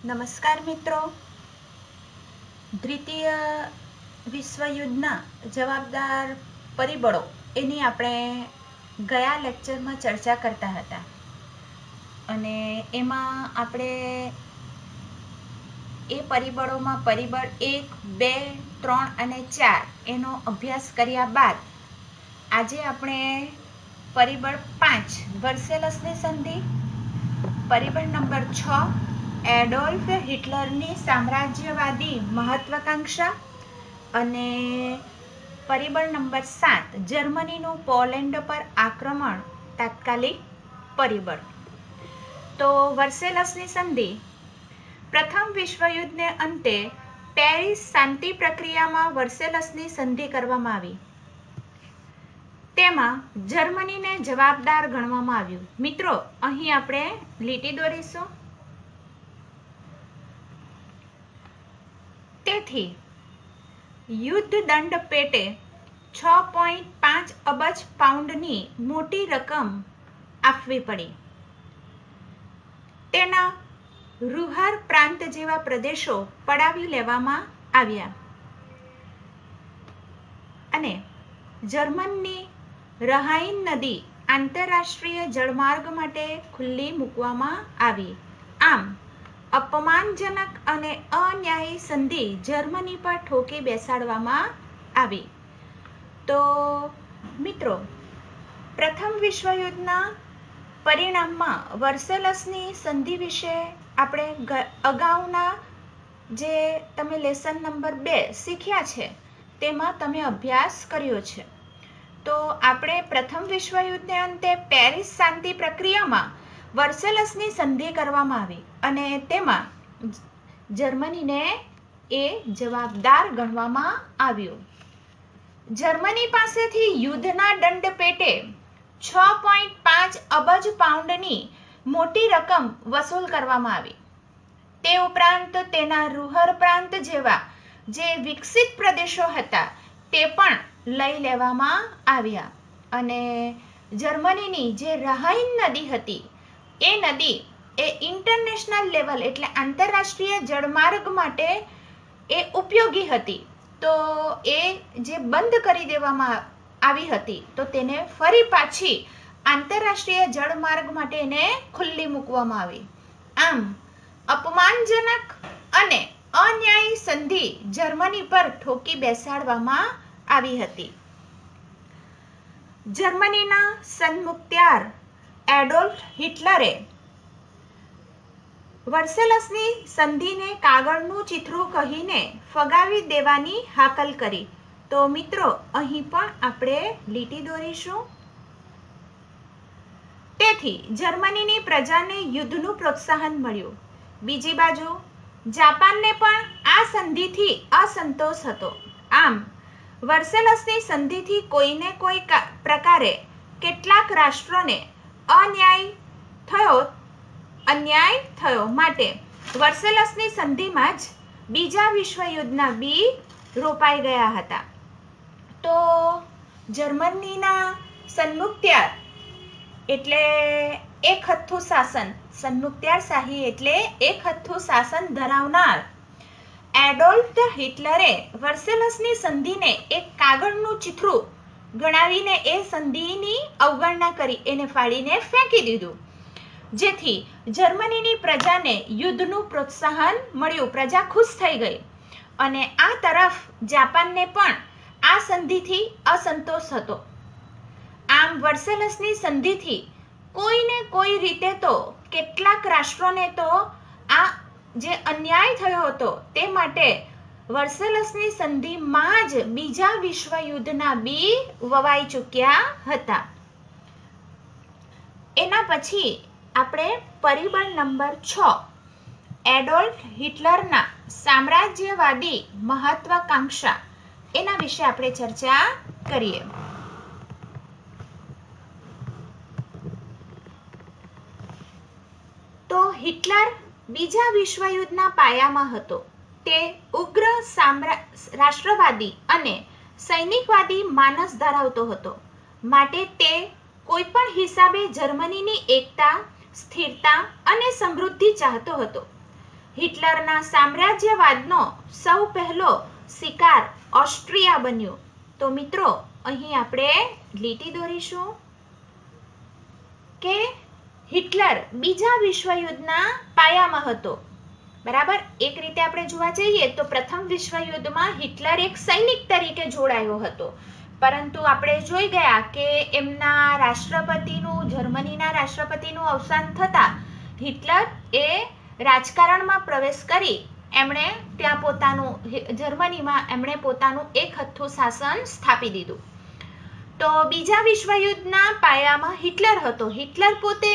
નમસ્કાર મિત્રો. દ્વિતીય વિશ્વયુદ્ધના જવાબદાર પરિબળો એની આપણે ગયા લેક્ચરમાં ચર્ચા કરતા હતા અને એમાં આપણે એ પરિબળોમાં પરિબળ 1, 2, 3 અને 4 એનો અભ્યાસ કર્યા બાદ આજે આપણે પરિબળ 5 વર્સેલસની સંધિ, પરિબળ નંબર 6 એડોલ્ફ હિટલરની સામ્રાજ્યવાદી મહત્વાકાંક્ષા અને પરિબળ નંબર 7 જર્મનીનું પોલેન્ડ પર આક્રમણ તાત્કાલિક પરિબળ. તો વર્સેલસની સંધિ. પ્રથમ વિશ્વયુદ્ધને અંતે પેરિસ શાંતિ પ્રક્રિયામાં વર્સેલસની સંધિ કરવામાં આવી. તેમાં જર્મનીને જવાબદાર ગણવામાં આવ્યું. મિત્રો, અહીં આપણે લીટી દોરીશું. તેથી યુદ્ધ દંડ પેટે 6.5 અબજ પાઉન્ડની મોટી રકમ આપવી પડી. તેના રૂહર પ્રાંત જેવા પ્રદેશો પડાવી લેવામાં આવ્યા અને જર્મનની રહાઇન નદી આંતરરાષ્ટ્રીય જળમાર્ગ માટે ખુલ્લી મૂકવામાં આવી. આમ અપમાનજનક અને અન્યાયી સંધિ જર્મની પર ઠોકી બેસાડવામાં આવી. તો મિત્રો, પ્રથમ વિશ્વયુદ્ધના પરિણામમાં વર્સેલસની સંધિ વિશે આપણે અગાઉના જે તમે લેસન નંબર 2 શીખ્યા છે તેમાં તમે અભ્યાસ કર્યો છે. તો આપણે પ્રથમ વિશ્વયુદ્ધને અંતે પેરિસ શાંતિ પ્રક્રિયામાં વર્સેલસની સંધિ કરવામાં આવી અને તેમાં જર્મનીને એ જવાબદાર ગણવામાં આવ્યું. જર્મની પાસેથી યુદ્ધના દંડ પેટે 6.5 અબજ પાઉન્ડની મોટી રકમ વસૂલ કરવામાં આવી. તે ઉપરાંત તેના રૂહર પ્રાંત જેવા જે વિકસિત પ્રદેશો હતા તે પણ લઈ લેવામાં આવ્યા અને જર્મનીની જે રહાઇન નદી હતી એ નદી એ ઇન્ટરનેશનલ લેવલ એટલે આંતરરાષ્ટ્રીય જળમાર્ગ માટે એ ઉપયોગી હતી. તો એ જે બંધ કરી દેવામાં આવી હતી તો તેને ફરી પાછી આંતરરાષ્ટ્રીય જળમાર્ગ માટે એને ખુલ્લી મૂકવામાં આવી. આમ અપમાનજનક અને અન્યાયી સંધિ જર્મની પર ઠોકી બેસાડવામાં આવી હતી. જર્મનીના સન્મુખત્યાર એડોલ્ફ હિટલરે વર્સેલસની સંધિને કાગળનું ચીથરું કહીને ફગાવી દેવાની હાકલ કરી. તો મિત્રો, અહીં પણ આપણે લીટી દોરીશું. તેથી જર્મનીની પ્રજાને યુદ્ધનું પ્રોત્સાહન મળ્યું. બીજી બાજુ જાપાનને પણ આ સંધિથી અસંતોષ હતો. આમ વર્સેલસની સંધિથી કોઈને કોઈ પ્રકારે કેટલાક રાષ્ટ્રોને અન્યાય થયો માટે વર્સેલસની સંધિમાં જ બીજા વિશ્વયુદ્ધના બી રોપાઈ ગયા હતા. તો જર્મનીના સન્મુખત્યાર એટલે એક હથ્થું શાસન, સન્મુખત્યાર શાહી એટલે એક હથ્થું શાસન ધરાવનાર એડોલ્ફ હિટલરે વર્સેલસની સંધિને એક કાગળનું ચીથરું ગણાવીને એ સંધિની અવગણના કરી એને ફાડીને ફેંકી દીધું. જેથી જર્મનીની પ્રજાને યુદ્ધનું પ્રોત્સાહન મળ્યું, પ્રજા ખુશ થઈ ગઈ અને આ તરફ જાપાનને પણ આ સંધિથી અસંતોષ હતો. આમ વર્સેલસની સંધિથી કોઈને કોઈ રીતે તો કેટલાક રાષ્ટ્રોને તો આ જે અન્યાય થયો હતો તે માટે વર્સેલસની સંધિમાં જ બીજા વિશ્વયુદ્ધના બી વવાઈ ચૂક્યા હતા. એના પછી આપણે પરિબળ નંબર 6 એડોલ્ફ હિટલરના સામ્રાજ્યવાદી મહત્વાકાંક્ષા એના વિશે આપણે ચર્ચા કરીએ. તો હિટલર બીજા વિશ્વયુદ્ધના પાયામાં હતો. તે ઉગ્ર રાષ્ટ્રવાદી અને સૈનિકવાદી માનસ ધરાવતો હતો. માટે તે કોઈ પણ હિસાબે જર્મનીની એકતા, સ્થિરતા અને સમૃદ્ધિ ચાહતો હતો. હિટલરના સામ્રાજ્યવાદનો સૌ પહેલો શિકાર ઓસ્ટ્રિયા બન્યું. તો મિત્રો અહીં આપણે લીટી દોરીશું કે હિટલર બીજા વિશ્વયુદ્ધના પાયામાં હતો. બરાબર, એક રીતે આપણે જોવા જઈએ તો પ્રથમ વિશ્વયુદ્ધમાં હિટલર એક સૈનિક તરીકે જોડાયો હતો, પરંતુ આપણે જોઈ ગયા કે એમના રાષ્ટ્રપતિનું, જર્મનીના રાષ્ટ્રપતિનું અવસાન થતા હિટલર એ રાજકારણમાં પ્રવેશ કરી એમણે ત્યાં જર્મનીમાં એમણે પોતાનું એક હથ્થું શાસન સ્થાપી દીધું. તો બીજા વિશ્વયુદ્ધના પાયામાં હિટલર હતો. હિટલર પોતે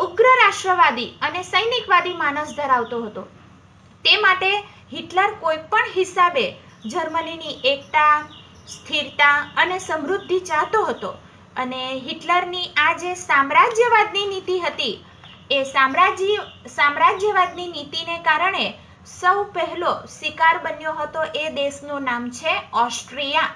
ઉગ્ર રાષ્ટ્રવાદી અને સૈનિકવાદી માનસ ધરાવતો હતો. તે માટે હિટલર કોઈ પણ હિસાબે જર્મનીની એકતા, સ્થિરતા અને સમૃદ્ધિ ચાહતો હતો. અને હિટલરની આ જે સામ્રાજ્યવાદની નીતિ હતી એ સામ્રાજ્યવાદની નીતિને કારણે સૌ પહેલો શિકાર બન્યો હતો એ દેશનું નામ છે ઓસ્ટ્રિયા.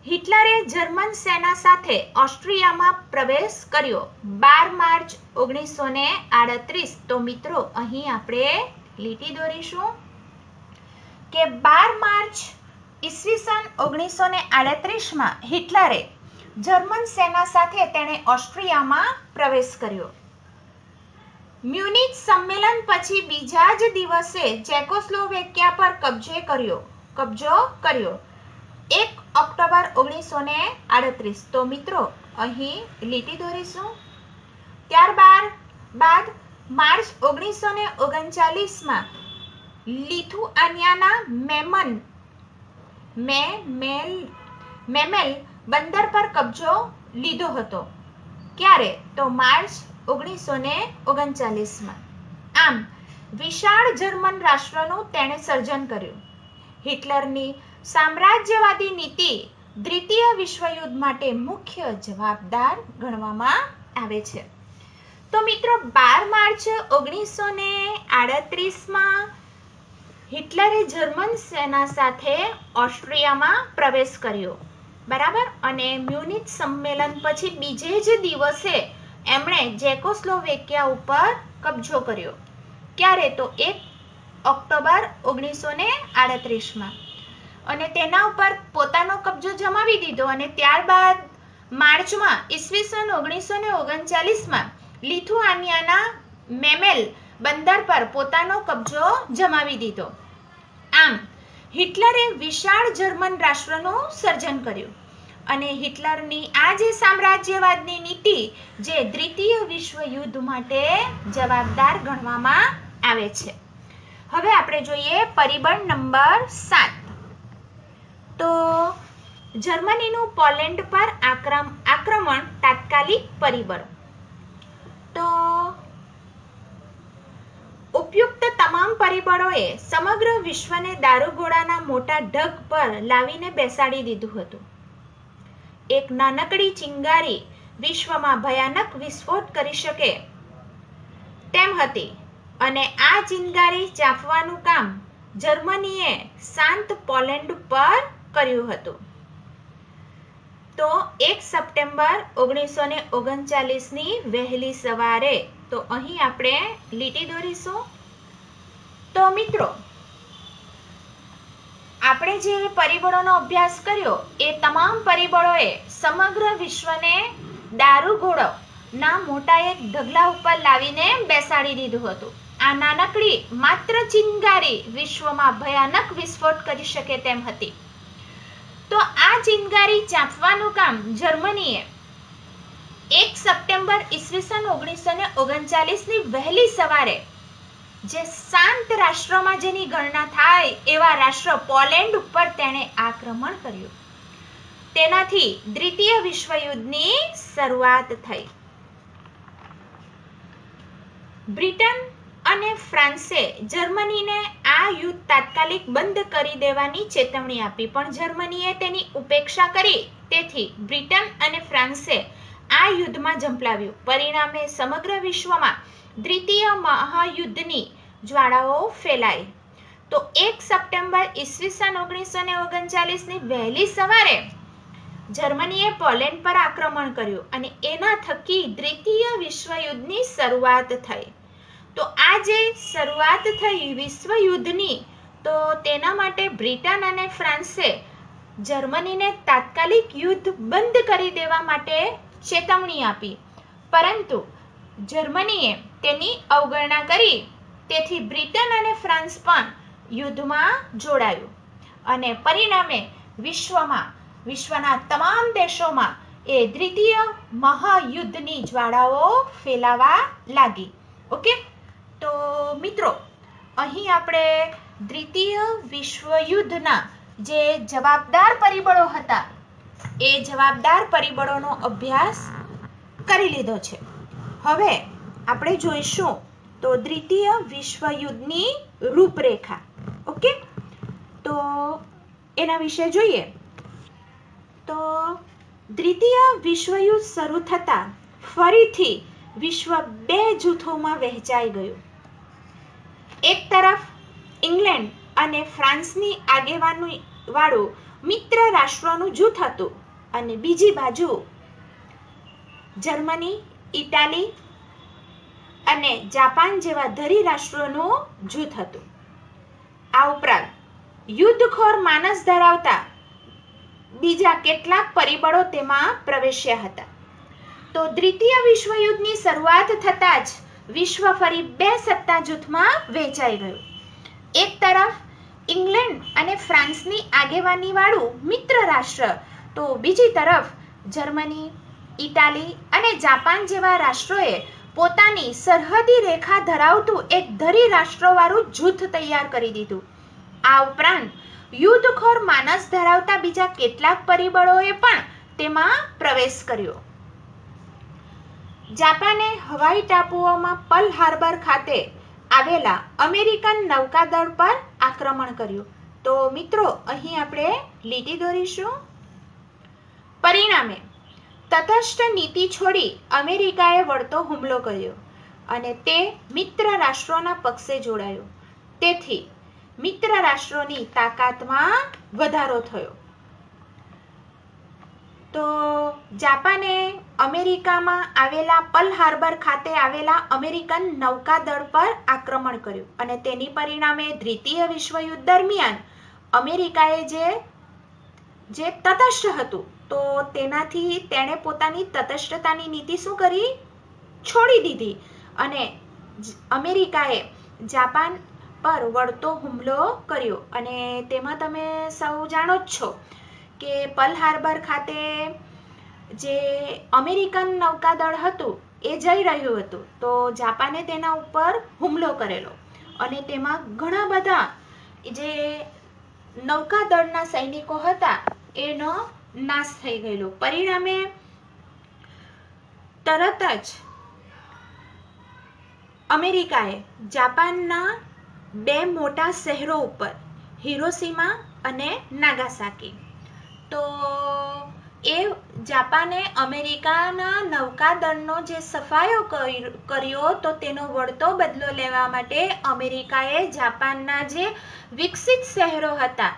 હિટલરે જર્મન સેના સાથે ઓસ્ટ્રિયામાં પ્રવેશ કર્યો 12 માર્ચ 1938. તો મિત્રો અહીં આપણે લીટી દોરીશું કે 12 માર્ચ ઈસવીસન 1938માં હિટલરે જર્મન સેના સાથે તેણે ઓસ્ટ્રિયામાં પ્રવેશ કર્યો. મ્યુનિચ સંમેલન પછી બીજા જ દિવસે ચેકોસ્લોવેકિયા પર કબજો કર્યો 1 ઓક્ટોબર 1938. તો મિત્રો અહીં લીટી દોરીશું. ત્યારબાદ માર્ચ 1939માં લિથુઆનિયાના મેમેલ બંદર પર કબજો લીધો હતો. ક્યારે? તો માર્ચ 1939માં. આમ વિશાળ જર્મન રાષ્ટ્રનું તેણે સર્જન કર્યું. હિટલરની સામ્રાજ્યવાદી નીતિ દ્વિતીય વિશ્વયુદ્ધ માટે મુખ્ય જવાબદાર ગણવામાં આવે છે. તો મિત્રો 12 માર્ચ 1938માં હિટલરે જર્મન સેના સાથે ઓસ્ટ્રિયામાં પ્રવેશ કર્યો. બરાબર, અને મ્યુનિચ સંમેલન પછી બીજે જ દિવસે એમણે ચેકોસ્લોવેકિયા ઉપર કબજો કર્યો. ક્યારે? તો 1 ઓક્ટોબર 1938માં. અને તેના ઉપર પોતાનો કબજો જમાવી દીધો. અને ત્યારબાદ માર્ચમાં ઈસવીસન 1939માં લિથુઆનિયાના મેમેલ બંદર પર પોતાનો કબજો જમાવી દીધો. આમ હિટલરે વિશાળ જર્મન રાષ્ટ્રનું સર્જન કર્યું. અને હિટલરની આ જે સામ્રાજ્યવાદની નીતિ જે દ્વિતીય વિશ્વયુદ્ધ માટે જવાબદાર ગણવામાં આવે છે. હવે આપણે જોઈએ પરિબળ નંબર 7. તો જર્મનીનું પોલેન્ડ પર આક્રમણ તાત્કાલિક પરિબળ. તો ઉપયુક્ત તમામ પરિબળોએ સમગ્ર વિશ્વને દારૂગોળાના મોટા ઢગ પર લાવીને બેસાડી દીધું હતું. એક નાનકડી ચિંગારી વિશ્વમાં ભયાનક વિસ્ફોટ કરી શકે તેમ હતી. અને આ ચિંગારી ચાંપવાનું કામ જર્મનીએ શાંત પોલેન્ડ પર કર્યું હતું. તો 1 સપ્ટેમ્બર 1939ની વહેલી સવારે. તો અહીં આપણે લીટી દોરીશું. તો મિત્રો આપણે જે પરિબળોનો અભ્યાસ કર્યો એ તમામ પરિબળોએ સમગ્ર વિશ્વને દારૂગોળોના મોટા એક ઢગલા ઉપર લાવીને બેસાડી દીધું હતું. આ નાનકડી માત્ર ચિનગારી વિશ્વમાં ભયાનક વિસ્ફોટ કરી શકે તેમ હતી. તો આ ચિનગારી ચાંપવાનું કામ જર્મનીએ 1 સપ્ટેમ્બર ઈસવીસન 1939ની વહેલી સવારે જે શાંત રાષ્ટ્રોમાં જેની ગણના થાય એવા રાષ્ટ્ર પોલેન્ડ ઉપર તેણે આક્રમણ કર્યું. તેનાથી દ્વિતીય વિશ્વયુદ્ધની શરૂઆત થઈ. બ્રિટન અને ફ્રાન્સે જર્મનીને આ યુદ્ધ તાત્કાલિક બંધ કરી દેવાની ચેતવણી આપી, પણ જર્મનીએ તેની ઉપેક્ષા કરી. તેથી બ્રિટન અને ફ્રાન્સે આ યુદ્ધમાં ઝંપલાવ્યું. પરિણામે સમગ્ર વિશ્વમાં દ્વિતીય મહાયુદ્ધની જ્વાળાઓ ફેલાઈ. તો 1 સપ્ટેમ્બર ઈસવીસન 1939ની વહેલી સવારે જર્મનીએ પોલેન્ડ પર આક્રમણ કર્યું અને એના થકી દ્વિતીય વિશ્વયુદ્ધની શરૂઆત થઈ. તો આ જે શરૂઆત થઈ વિશ્વયુદ્ધની, તો તેના માટે બ્રિટન અને ફ્રાન્સે જર્મનીને તાત્કાલિક યુદ્ધ બંધ કરી દેવા માટે ચેતવણી આપી, પરંતુ જર્મનીએ તેની અવગણના કરી. તેથી બ્રિટન અને ફ્રાન્સ પણ યુદ્ધમાં જોડાયું અને પરિણામે વિશ્વના તમામ દેશોમાં એ દ્વિતીય મહાયુદ્ધની જ્વાળાઓ ફેલાવા લાગી. ઓકે, તો મિત્રો અહીં આપણે દ્વિતીય વિશ્વયુદ્ધના જે જવાબદાર પરિબળો હતા એ જવાબદાર પરિબળોનો અભ્યાસ કરી લીધો છે. હવે આપણે જોઈશું તો દ્વિતીય વિશ્વયુદ્ધની રૂપરેખા. ઓકે, તો એના વિશે જોઈએ તો દ્વિતીય વિશ્વયુદ્ધ શરૂ થતાં ફરીથી વિશ્વ બે જૂથોમાં વહેંચાઈ ગયું. એક તરફ ઇંગ્લેન્ડ અને ફ્રાન્સની આગેવાની વાળું મિત્ર રાષ્ટ્રોનું જૂથ હતું અને બીજી બાજુ જર્મની, ઇટાલી અને જાપાન જેવા ધરી રાષ્ટ્રોનું જૂથ હતું. આ ઉપરાંત યુદ્ધખોર માનસ ધરાવતા બીજા કેટલાક પરિબળો તેમાં પ્રવેશ્યા હતા. તો દ્વિતીય વિશ્વયુદ્ધની શરૂઆત થતાં જ વિશ્વ ફરી બે સત્તા જૂથમાં વહેંચાઈ ગયું. એક તરફ ઇંગ્લેન્ડ અને ફ્રાન્સની આગેવાની વાળું મિત્ર રાષ્ટ્ર, તો બીજી તરફ જર્મની, ઇટાલી અને જાપાન જેવા રાષ્ટ્રોએ પોતાની સરહદી રેખા ધરાવતું એક ધરી રાષ્ટ્રોવાળું જૂથ તૈયાર કરી દીધું. આ ઉપરાંત યુદ્ધખોર માનસ ધરાવતા બીજા કેટલાક પરિબળોએ પણ તેમાં પ્રવેશ કર્યો. જાપાને હવાઈ ટાપુઓમાં પર્લ હાર્બર ખાતે આવેલા અમેરિકન નૌકાદળ પર આક્રમણ કર્યું. તો મિત્રો અહીં આપણે લીટી દોરીશું. પરિણામે તટસ્થ નીતિ છોડી અમેરિકાએ વળતો હુમલો કર્યો અને તે મિત્ર રાષ્ટ્રોના પક્ષે જોડાયો. તેથી મિત્ર રાષ્ટ્રોની તાકાતમાં વધારો થયો. તો જાપાને અમેરિકામાં આવેલા પર્લ હાર્બર ખાતે આવેલા અમેરિકન નૌકાદળ પર આક્રમણ કર્યું અને તેની પરિણામે દ્વિતીય વિશ્વયુદ્ધ દરમિયાન અમેરિકાએ જે તટસ્થ હતું, તો તેનાથી તેણે પોતાની તટસ્થતાની નીતિ શું કરી? છોડી દીધી અને અમેરિકાએ જાપાન પર વળતો હુમલો કર્યો. અને તેમાં તમે સૌ જાણો જ છો કે પર્લ હાર્બર ખાતે જે અમેરિકન નૌકાદળ હતું એ જઈ રહ્યું હતું, તો જાપાને તેના ઉપર હુમલો કરેલો અને તેમાં ઘણા બધા જે નૌકાદળના સૈનિકો હતા એનો નાશ થઈ ગયેલો. પરિણામે તરત જ અમેરિકાએ જાપાનના બે મોટા શહેરો ઉપર, હિરોશીમા અને નાગાસાકી, તો એ જાપાને અમેરિકાના નૌકાદળનો જે સફાયો કર્યો, તો તેનો વળતો બદલો લેવા માટે અમેરિકાએ જાપાનના જે વિકસિત શહેરો હતા,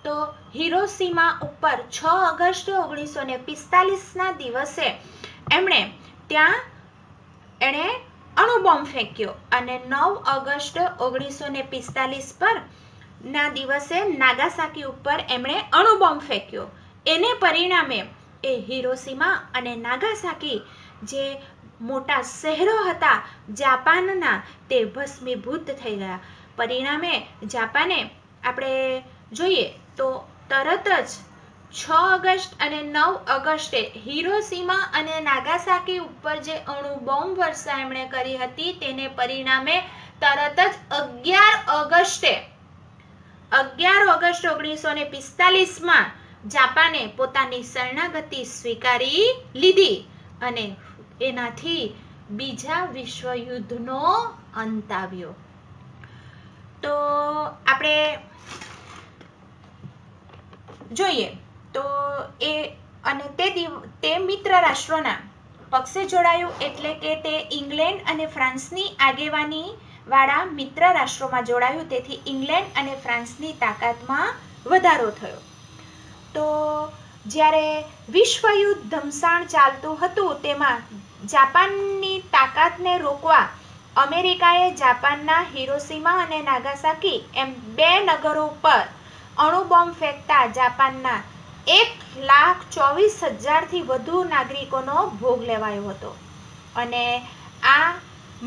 તો હિરોશીમા ઉપર 6 ઓગસ્ટ 1945ના દિવસે એણે અણુબોમ્બ ફેંક્યો અને 9 ઓગસ્ટ 1945 પર ના દિવસે નાગાસાકી ઉપર એમણે અણુબોમ્બ ફેંક્યો. એને પરિણામે એ હિરોશીમા અને નાગાસાકી જે મોટા શહેરો હતા જાપાનના, તે ભસ્મીભૂત થઈ ગયા. પરિણામે જાપાને આપણે જોઈએ તો તરત જ 6 ઓગસ્ટ અને 9 ઓગસ્ટે હિરોશીમા અને નાગાસાકી ઉપર જે અણુબોમ્બ વર્ષા એમણે કરી હતી, તેને પરિણામે તરત જ 11 ઓગસ્ટ 1945માં જાપાને પોતાની શરણાગતિ સ્વીકારી લીધી અને એનાથી બીજા વિશ્વયુદ્ધનો અંત આવ્યો. તો આપણે જોઈએ તો તે મિત્ર રાષ્ટ્રોના પક્ષે જોડાયું, એટલે કે તે ઇંગ્લેન્ડ અને ફ્રાન્સની આગેવાની વાળા મિત્ર રાષ્ટ્રોમાં જોડાયું. તેથી ઇંગ્લેન્ડ અને ફ્રાન્સની તાકાતમાં વધારો થયો. તો જ્યારે વિશ્વયુદ્ધ ધમસાણ ચાલતું હતું, તેમાં જાપાનની તાકાતને રોકવા અમેરિકાએ જાપાનના હિરોશીમા અને નાગાસાકી એમ 2 નગરો પર અણુબોમ્બ ફેંકતા જાપાનના 1,24,000 થી વધુ નાગરિકોનો ભોગ લેવાયો હતો અને આ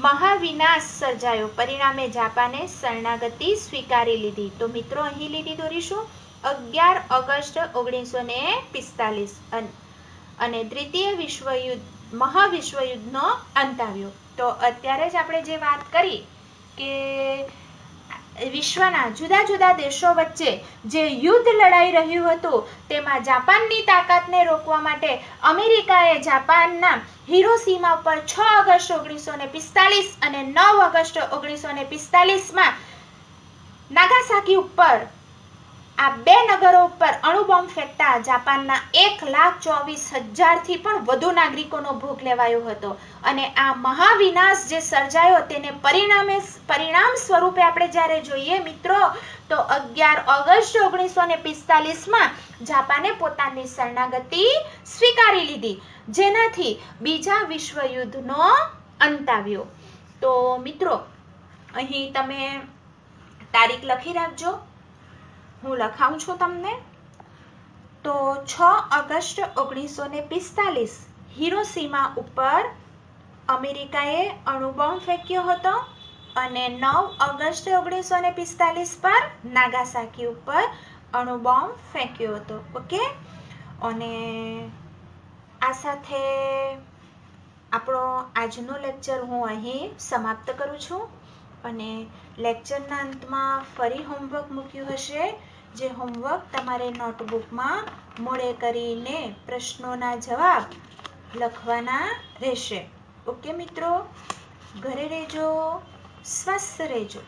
મહાવિનાશ સર્જાયો. પરિણામે જાપાને શરણાગતિ સ્વીકારી લીધી. તો મિત્રો અહીં લીટી દોરીશું 11 ઓગસ્ટ 1945 અને દ્વિતીય મહાવિશ્વયુદ્ધનો અંત આવ્યો. તો અત્યારે જ આપણે જે વાત કરી કે વિશ્વના જુદા જુદા દેશો વચ્ચે જે યુદ્ધ લડાઈ રહ્યું હતું તેમાં જાપાનની તાકાતને રોકવા માટે અમેરિકાએ જાપાનના હિરોશીમા પર 6 ઓગસ્ટ 1945 અને 9 ઓગસ્ટ 1945માં નાગાસાકી ઉપર આ 2 નગરો ઉપર અણુબોમ્બ ફેંકતા જાપાનના 1,24,000 થી પણ વધુ નાગરિકોનો ભોગ લેવાયો હતો અને આ મહાવિનાશ જે સર્જાયો તેને પરિણામ સ્વરૂપે આપણે જ્યારે જોઈએ મિત્રો તો 11 ઓગસ્ટ 1945માં જાપાને પોતાની શરણાગતિ સ્વીકારી લીધી, જેનાથી બીજા વિશ્વયુદ્ધનો અંત આવ્યો. તો મિત્રો અહીં તમે તારીખ લખી રાખજો, હું લખાવું છું તમને. તો 6 ઓગસ્ટ 1945 હિરોશીમા ઉપર અમેરિકાએ અણુબોમ્બ ફેંક્યો હતો અને 9 ઓગસ્ટ 1945 પર નાગાસાકી ઉપર અણુબોમ્બ ફેંક્યો હતો. ઓકે, અને આ સાથે આપણો આજનો લેક્ચર હું અહીં સમાપ્ત કરું છું અને લેક્ચરના અંતમાં ફરી હોમવર્ક મૂક્યું હશે, જે હોમવર્ક તમારે નોટબુકમાં મોડે કરીને પ્રશ્નોના જવાબ લખવાના રહેશે. ઓકે મિત્રો, ઘરે રહેજો, સ્વસ્થ રહેજો.